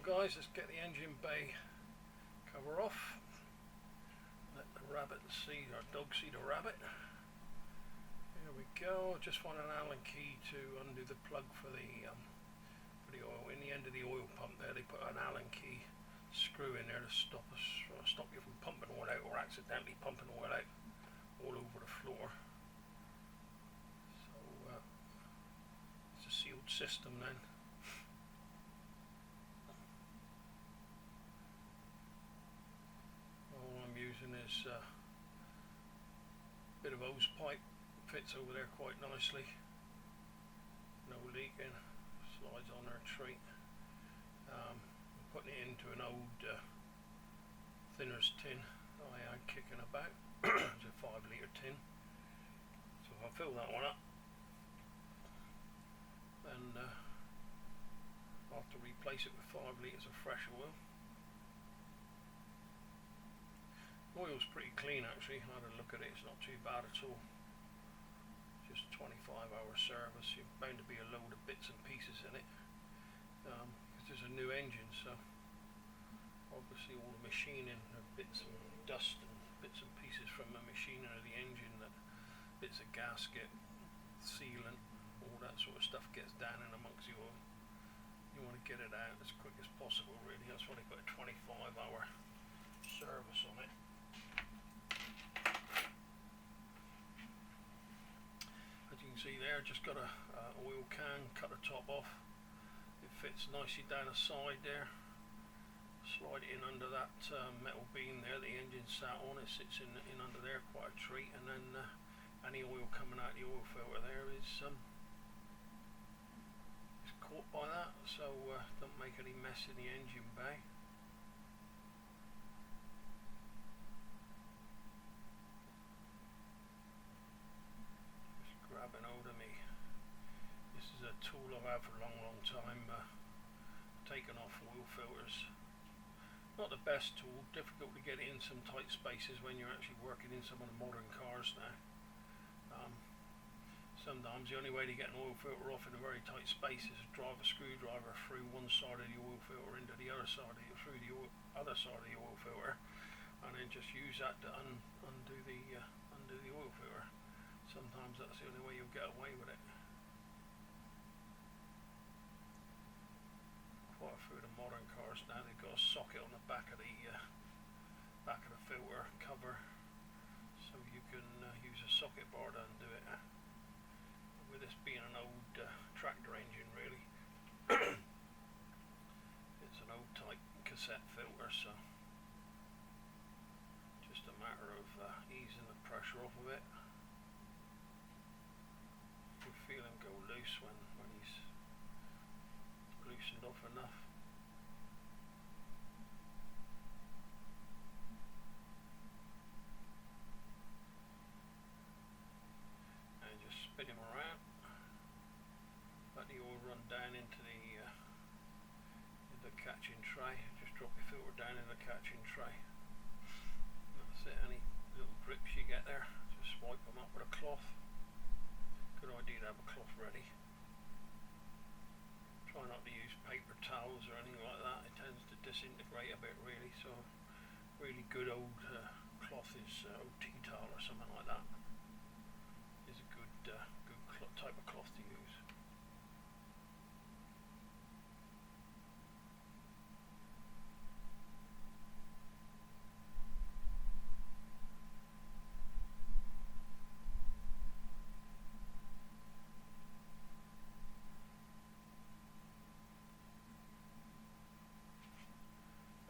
guys, let's get the engine bay cover off. Let the rabbit see, our dog see the rabbit. Here we go. Just want an Allen key to undo the plug for the oil. In the end of the oil pump there, they put an Allen key screw in there to stop you from pumping oil out or accidentally pumping oil out all over the floor. So it's a sealed system then. All I'm using is a bit of hose pipe, fits over there quite nicely, no leaking, slides on there a treat. I'm putting it into an old thinner's tin I had kicking about. It's a 5 litre tin, so if I fill that one up, then I'll have to replace it with 5 litres of fresh oil. Oil's pretty clean actually. I had a look at it, it's not too bad at all. Just 25-hour service. You're bound to be a load of bits and pieces in it, because there's a new engine, so obviously all the machining, bits and dust and bits and pieces from the machining of the engine, that bits of gasket, sealant, all that sort of stuff gets down in amongst the oil. You want to get it out as quick as possible really. That's why they put a 25-hour service on it. As you can see there, just got a oil can, cut the top off. It fits nicely down the side there. Slide it in under that metal beam there the engine sat on. It sits in under there, quite a treat. And then any oil coming out the oil filter there is caught by that, so don't make any mess in the engine bay. Just grabbing hold of me. This is a tool I've had for a long time, taking off oil filters. Not the best tool, difficult to get it in some tight spaces when you're actually working in some of the modern cars now. Sometimes the only way to get an oil filter off in a very tight space is to drive a screwdriver through one side of the oil filter into the other side through the other side of the oil filter, and then just use that to undo the oil filter. Sometimes that's the only way you'll get away with it. Quite a few of the modern cars now, they've got a socket on the back of the filter cover, so you can use a socket bar to undo it. With this being an old tractor engine really, it's an old type cassette filter, so just a matter of easing the pressure off of it. You feel him go loose when he's loosened off enough. And just spin him around. Let the oil run down into the catching tray. Just drop your filter down in the catching tray. That's it. Any little drips you get there, just wipe them up with a cloth. Good idea to have a cloth ready. Try not to use paper towels or anything like that. It tends to disintegrate a bit really. So really good old cloth is old tea towel or something like that. Is a good type of cloth to use.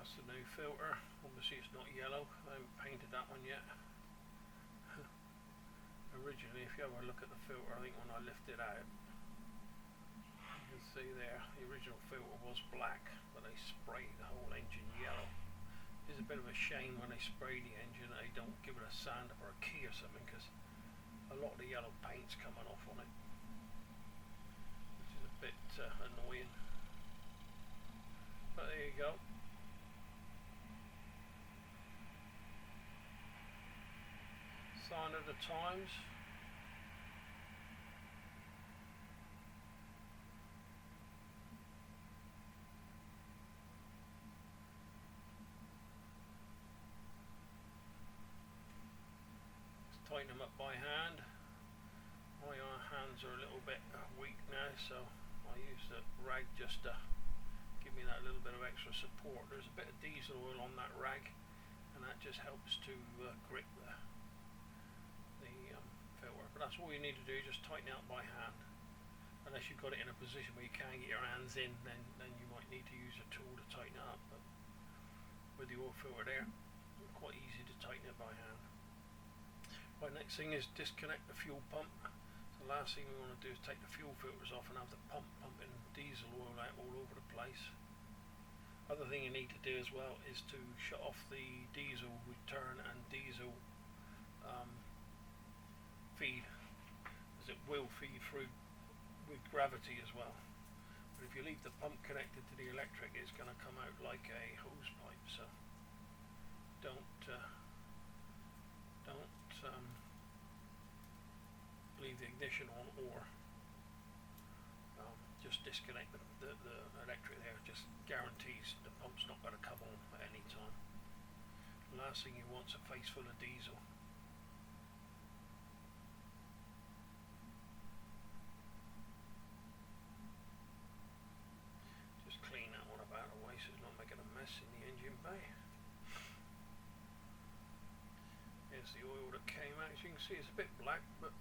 That's the new filter. Obviously it's not yellow. I haven't painted that one yet. Originally, if you have a look at the filter, I think when I lift it out, you can see there, the original filter was black, but they sprayed the whole engine yellow. It's a bit of a shame when they spray the engine that they don't give it a sand up or a key or something, because a lot of the yellow paint's coming off on it, which is a bit annoying. But there you go. Sign of the times. them up by hand. My hands are a little bit weak now, so I use the rag just to give me that little bit of extra support. There's a bit of diesel oil on that rag, and that just helps to grip the filter. But that's all you need to do, just tighten it up by hand. Unless you've got it in a position where you can't get your hands in, then you might need to use a tool to tighten it up. But with the oil filter there, it's quite easy to tighten it by hand. Right, next thing is disconnect the fuel pump. The last thing we want to do is take the fuel filters off and have the pump pumping diesel oil out all over the place. Other thing you need to do as well is to shut off the diesel return and diesel feed, as it will feed through with gravity as well. But if you leave the pump connected to the electric, it's going to come out like a hose pipe. So don't leave the ignition on, or just disconnect the electric there. Just guarantees the pump's not going to come on at any time. The last thing you want is a face full of diesel. Just clean that one up out of the way so it's not making a mess in the engine bay. Here's the oil that came out. As you can see, it's a bit black, but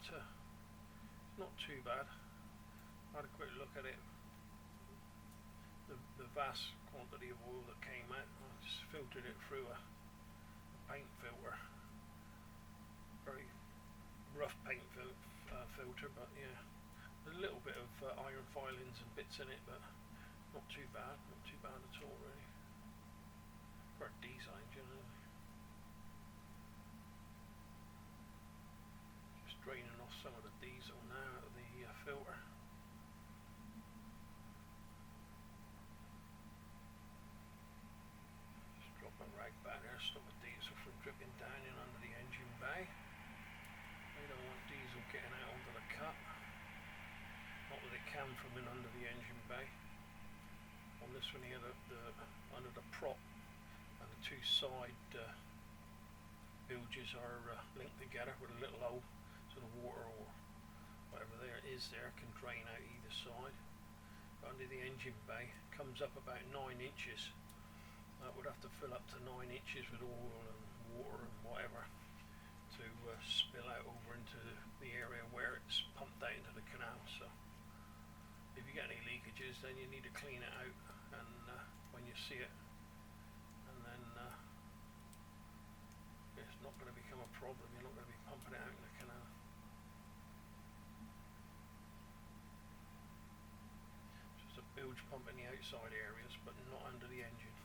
not too bad. I had a quick look at it. The vast quantity of oil that came out, I just filtered it through a paint filter. Very rough paint filter, but yeah, a little bit of iron filings and bits in it, but not too bad. Not too bad at all, really. For a diesel engine, really. Just draining off some of the diesel now out of the filter. Just drop a rag back there, stop the diesel from dripping down in under the engine bay. We don't want diesel getting out onto the cut. Not that it can from in under the engine bay. On this one here, under the prop and the two side bilges are linked together with a little hole, so the water or whatever there is there can drain out either side. But under the engine bay, comes up about 9 inches. That would have to fill up to 9 inches with oil and water and whatever to spill out over into the area where it's pumped out into the canal. So if you get any leakages, then you need to clean it out, and when you see it, and then it's not going to become a problem. You're not going to be pumping it out in the canal. Just a bilge pump in the outside areas, but not under the engine.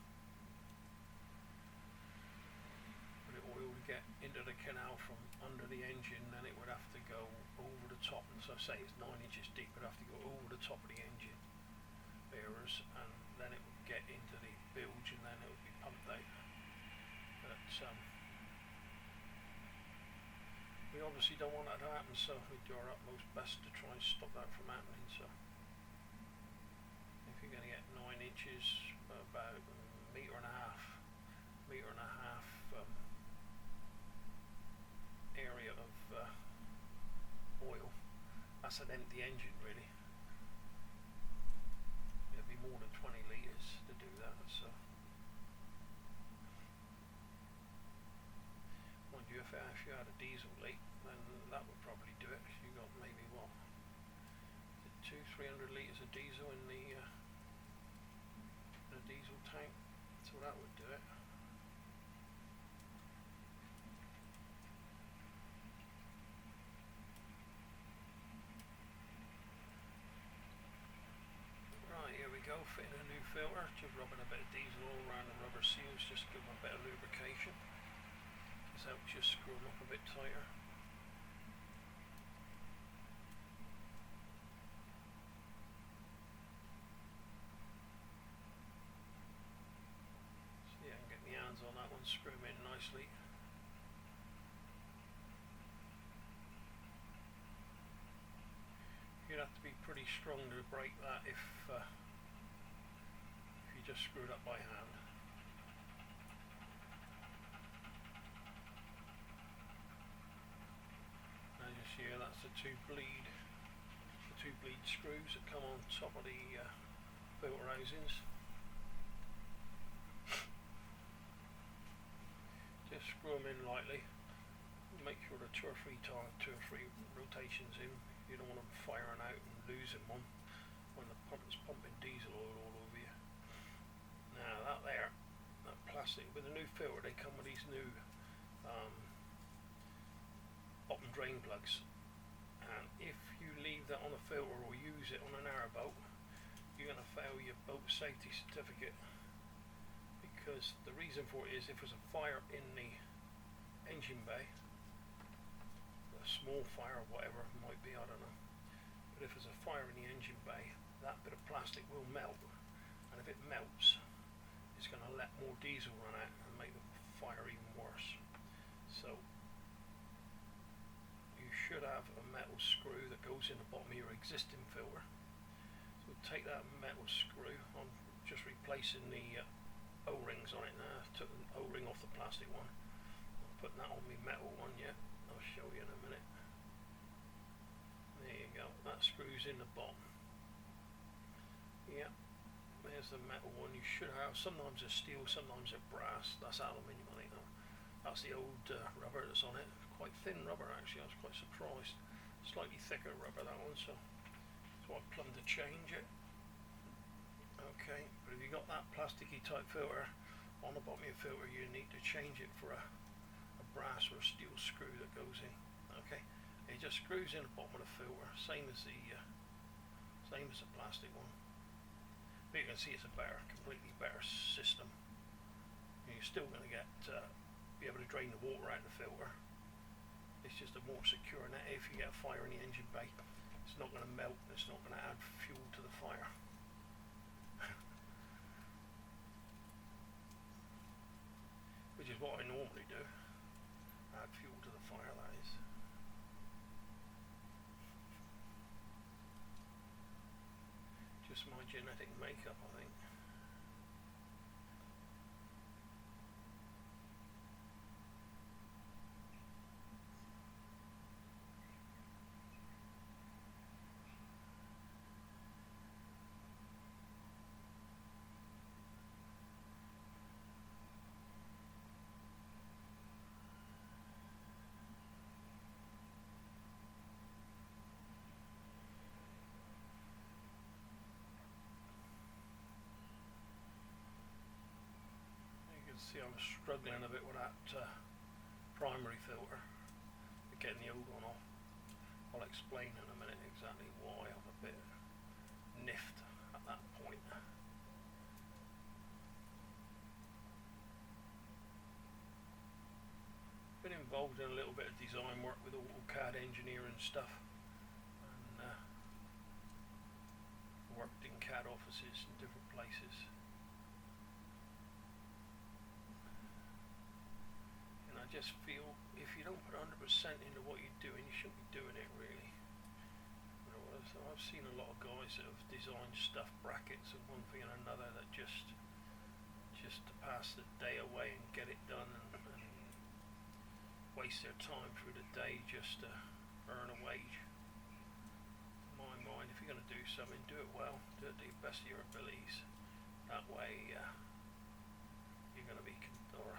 For the oil to get into the canal from under the engine, then it would have to go over the top. And so say it's 9 inches deep, it'd have to go over the top of the engine bearers, and then it would get into the bilge, and then it would be pumped out. But we obviously don't want that to happen, so we do our utmost best to try and stop that from happening. So if you're going to get 9 inches, about a metre and a half area of oil, that's an empty engine really. It'd be more than 20 litres to do that. So mind you, if you had a diesel leak, then that would probably do it. You got maybe what, 200-300 litres of diesel in the diesel tank, so that would do it. Right, here we go, fitting a new filter, just rubbing a bit of diesel all around the rubber seals, just to give them a bit of lubrication. This helps you screw them up a bit tighter. On that one, screw them in nicely. You'd have to be pretty strong to break that if you just screwed up by hand. two bleed screws that come on top of the filter housings. Just screw them in lightly. Make sure the two or three rotations in. You don't want them firing out and losing one when the pump's pumping diesel oil all over you. Now that plastic, with the new filter they come with these new bottom drain plugs, and if you leave that on a filter or use it on an airboat, you're going to fail your boat safety certificate, because the reason for it is if there's a fire in the engine bay, a small fire or whatever it might be, I don't know, but if there's a fire in the engine bay, that bit of plastic will melt, and if it melts it's going to let more diesel run out and make the fire even worse. So you should have a metal screw that goes in the bottom of your existing filter. So take that metal screw, I'm just replacing the O-rings on it now. I took the O-ring off the plastic one, I'm putting that on my metal one yet. I'll show you in a minute. There you go, that screws in the bottom. Yeah, there's the metal one. You should have, sometimes they're steel, sometimes they're brass. That's aluminium, I think. That's the old rubber that's on it. Quite thin rubber actually, I was quite surprised. Slightly thicker rubber that one, so I plumbed to change it. Okay, but if you got that plasticky type filter on the bottom of your filter, you need to change it for a brass or a steel screw that goes in. Okay, it just screws in the bottom of the filter, same as the plastic one. But you can see it's a completely better system. You're still going to be able to drain the water out of the filter. It's just a more secure net. If you get a fire in the engine bay, it's not going to melt, it's not going to add fuel to the fire. Which is what I normally do. Add fuel to the fire, that is. Just my genetic makeup, I think. See, I'm struggling a bit with that primary filter, getting the old one off. I'll explain in a minute exactly why I'm a bit niffed at that point. Been involved in a little bit of design work with AutoCAD engineering stuff, and worked in CAD offices in different places. I just feel if you don't put 100% into what you're doing, you shouldn't be doing it really. You know, so I've seen a lot of guys that have designed stuff, brackets and one thing and another, that just to pass the day away and get it done, and waste their time through the day just to earn a wage. In my mind, if you're going to do something, do it well, do it to the best of your abilities. That way you're going to be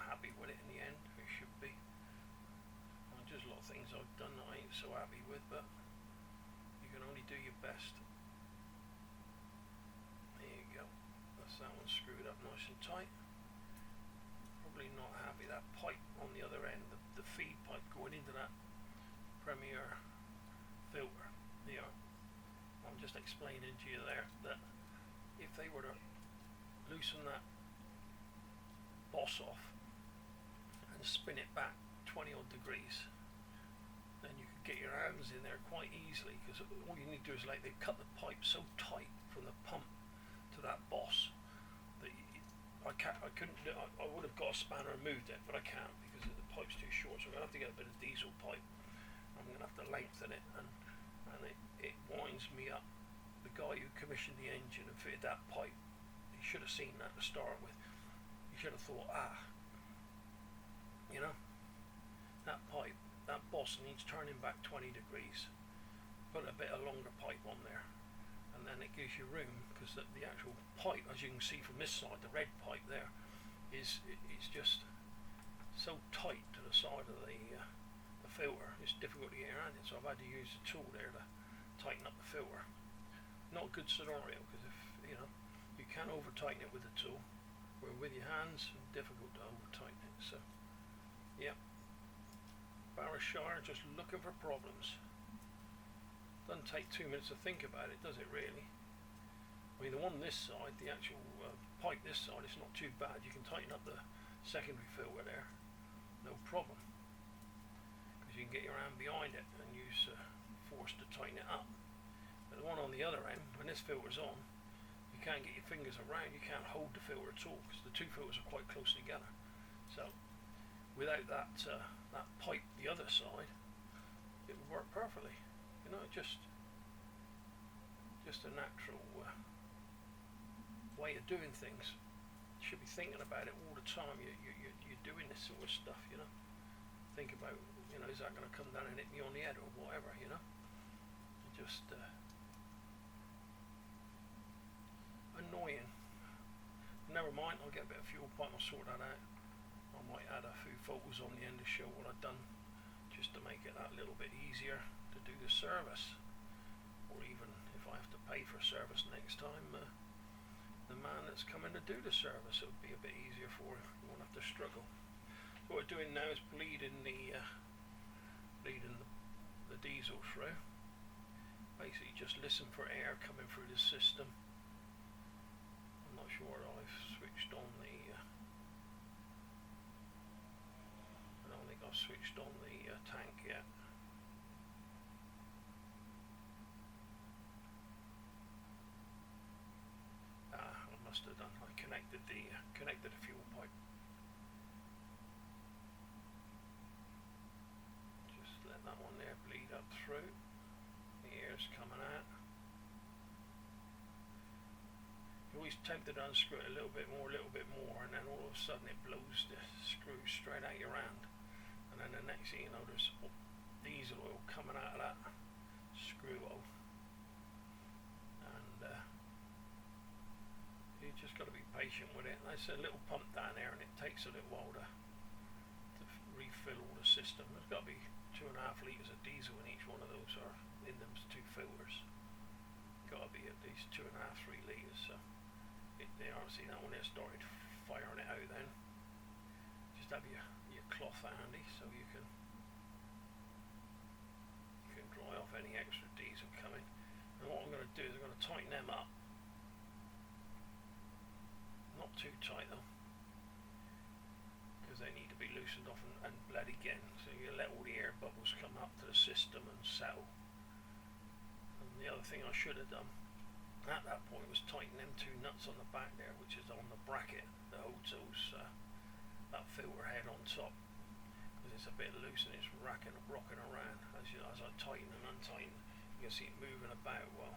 happy with it in the end. Should be. Just a lot of things I've done that I ain't so happy with, but you can only do your best. There you go. That's that one screwed up nice and tight. Probably not happy. That pipe on the other end, the feed pipe going into that Premier filter. There. I'm just explaining to you there that if they were to loosen that boss off and spin it back 20 odd degrees, then you could get your hands in there quite easily, because all you need to do is, like, they've cut the pipe so tight from the pump to that boss that I couldn't do, I would have got a spanner and moved it, but I can't because the pipe's too short, so I'm going to have to get a bit of diesel pipe. I'm going to have to lengthen it, and it winds me up. The guy who commissioned the engine and fitted that pipe, he should have seen that to start with. He should have thought, you know, that pipe, that boss needs turning back 20 degrees. put a bit of longer pipe on there, and then it gives you room, because the actual pipe, as you can see from this side, the red pipe there, it's just so tight to the side of the filter, it's difficult to get around it, so I've had to use the tool there to tighten up the filter. Not a good scenario, because if you can over tighten it with the tool, where with your hands it's difficult to over tighten it. So yeah, Barrus shire, just looking for problems. Doesn't take 2 minutes to think about it, does it really? I mean, the one this side, the actual pipe this side, it's not too bad. You can tighten up the secondary filter there, no problem, because you can get your hand behind it and use force to tighten it up. But the one on the other end, when this filter's on, you can't get your fingers around, you can't hold the filter at all, because the two filters are quite close together. So without that that pipe the other side, it would work perfectly. Just a natural way of doing things. You should be thinking about it all the time. You're doing this sort of stuff. Think about, is that going to come down and hit me on the head or whatever? Just annoying. Never mind, I'll get a bit of fuel pipe, I'll sort that out. I might add a few photos on the end to show what I've done, just to make it that little bit easier to do the service. Or even if I have to pay for service next time, the man that's coming to do the service, it would be a bit easier for him. You won't have to struggle. So what we're doing now is bleeding the diesel through. Basically just listen for air coming through the system. I'm not sure I've switched on the I don't think I've switched on the tank yet. I must have done. I connected the fuel pipe. Just let that one there bleed up through. The air's coming out. You're always tempted to unscrew it a little bit more, and then all of a sudden it blows the screw straight out your hand. And then the next thing you know, there's diesel oil coming out of that screw hole. And you just got to be patient with it. There's a little pump down there, and it takes a little while to refill all the system. There's got to be 2.5 litres of diesel in each one of those, or in them two filters. Got to be at least 2.5, 3 litres. So they are, see that one there started firing it out. Then just have your cloth handy so you can dry off any extra diesel coming. And what I'm going to do is I'm going to tighten them up. Not too tight though, because they need to be loosened off and bled again. So you let all the air bubbles come up to the system and settle. And the other thing I should have done at that point was tighten them two nuts on the back there, which is on the bracket that holds those that filter head on top, because it's a bit loose and it's rocking around. As I tighten and untighten, you can see it moving about. Well,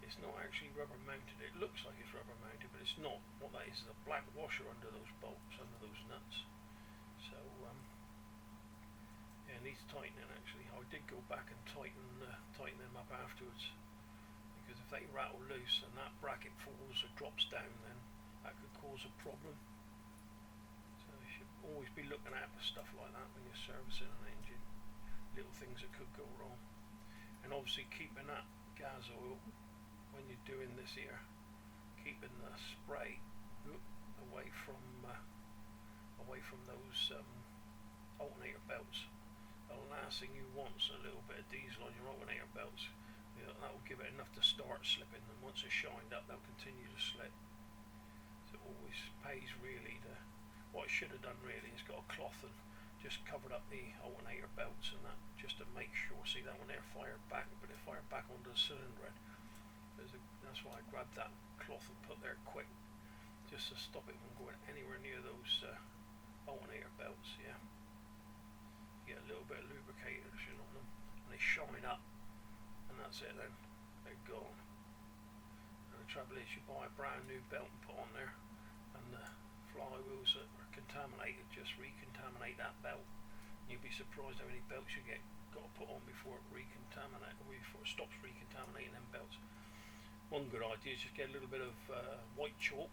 it's not actually rubber mounted. It looks like it's rubber mounted, but it's not. What that is a black washer under those bolts, under those nuts. So yeah, it needs tightening actually. I did go back and tighten them up afterwards, because if they rattle loose and that bracket falls or drops down, then that could cause a problem. So you should always be looking out for stuff like that when you're servicing an engine. Little things that could go wrong. And obviously keeping that gas oil, when you're doing this here, keeping the spray away from those alternator belts. The last thing you want is a little bit of diesel on your alternator belts. That will give it enough to start slipping, and once it's shined up, they'll continue to slip. So it always pays really to. What I should have done really is got a cloth and just covered up the alternator belts and that, just to make sure. See that one there fired back, but it fired back onto the cylinder head. That's why I grabbed that cloth and put there quick, just to stop it from going anywhere near those alternator belts. Yeah, get a little bit of lubrication on them, and they shine up, and that's it. Then they're gone. And the trouble is, you buy a brand new belt and put on there, and the flywheels that are contaminated just recontaminate that belt. You'd be surprised how many belts you get got to put on before it stops recontaminating them belts. One good idea is just get a little bit of white chalk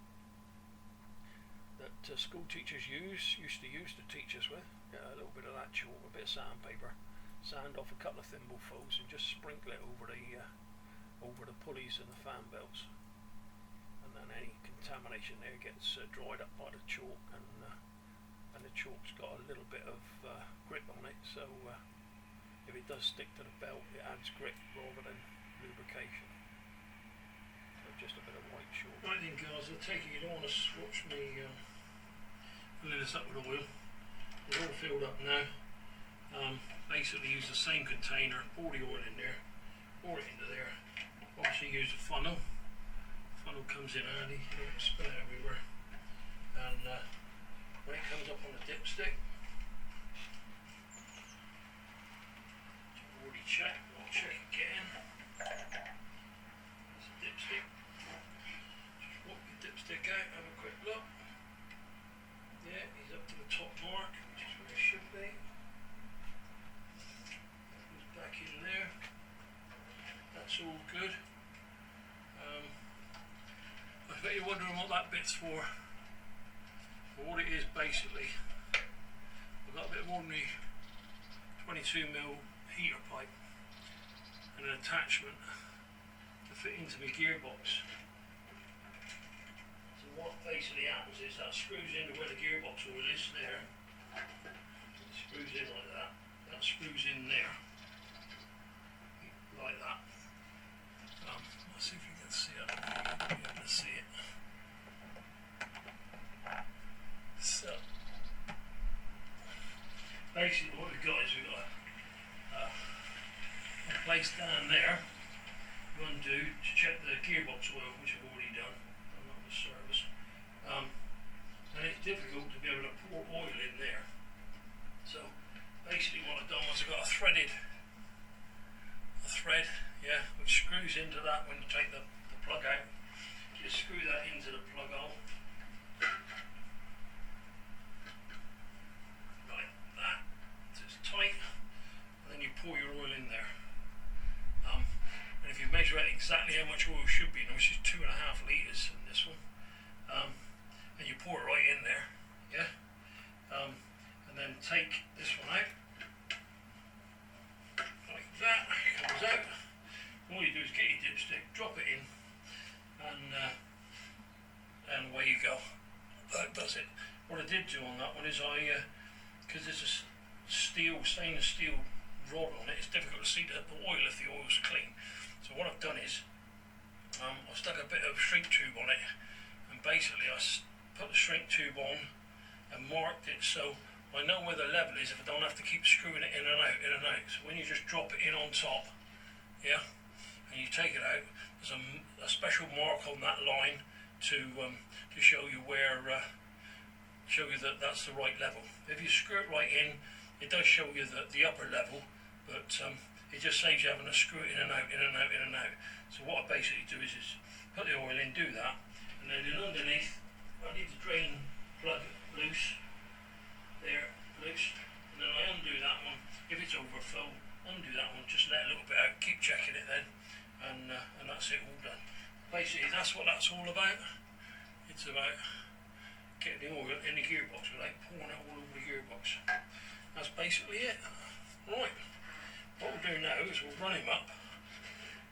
that school teachers used to use to teach us with. Get a little bit of that chalk, a bit of sandpaper, sand off a couple of thimblefuls, and just sprinkle it over the pulleys and the fan belts. And then any contamination there gets dried up by the chalk, and the chalk's got a little bit of grip on it, so if it does stick to the belt, it adds grip rather than lubrication. So just a bit of white chalk. Right then guys, I take it you don't want to swatch me filling this up with oil. It's all filled up now. Basically use the same container, pour the oil in there, pour it into there. Obviously use a funnel. Funnel comes in handy, you don't spill it everywhere. And when it comes up on the dipstick, I've already checked, I'll check again. There's the dipstick. Just walk the dipstick out, have a quick look. Yeah, he's up to the top mark, which is where it should be. Goes back in there. That's all good. I bet you're wondering what that bit's for. Well, what it is basically, I've got a bit of ordinary 22mm heater pipe and an attachment to fit into my gearbox. So what basically happens is that screws into where the gearbox oil is there. It screws in like that. That screws in there. Like that. Let's see if you can see it. You'll be able to see it. So basically what we've got is we've got a place down there you undo to check the gearbox oil, which I've already done. I'm not the service. And it's difficult to be able to pour oil in there. So basically what I've done was I've got a thread, yeah, which screws into that when you take the plug out. You just screw that into the plug hole. Like that. So it's tight. And then you pour your oil in there. And if you measure out exactly how much oil should be, which is 2.5 litres in this one, and you pour it right in there, yeah. And then take this one out. Like that, comes out. All you do is get your dipstick, drop it in, and away you go. That does it. What I did do on that one is because there's a stainless steel rod on it, it's difficult to see the oil if the oil's clean. So what I've done is, I've stuck a bit of shrink tube on it, and basically I put the shrink tube on and marked it so I know where the level is if I don't have to keep screwing it in and out. So when you just drop it in on top, yeah, and you take it out, there's a special mark on that line to show you where, show you that that's the right level. If you screw it right in, it does show you the upper level, but it just saves you having to screw it in and out. So what I basically do is put the oil in, do that, and then underneath, I need the drain plug loose, there, loose, and then I undo that one. If it's overflow, undo that one, just let a little bit out, keep checking it then, and that's it all done. Basically, that's what that's all about. It's about getting the oil in the gearbox without pouring it all over the gearbox. That's basically it. Right, what we'll do now is we'll run him up,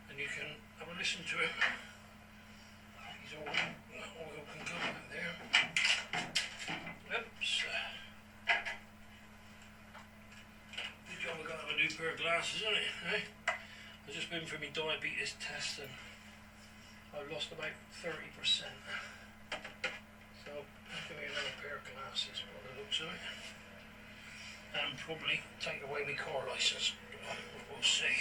and you can have a listen to him. He's all in, that oil can go out there. Oops. Good job I got to have a new pair of glasses, isn't it? Eh? I've just been for my diabetes test and I've lost about 30%. So I'll give me another pair of glasses by the looks of it. And probably take away my car licence. We'll see.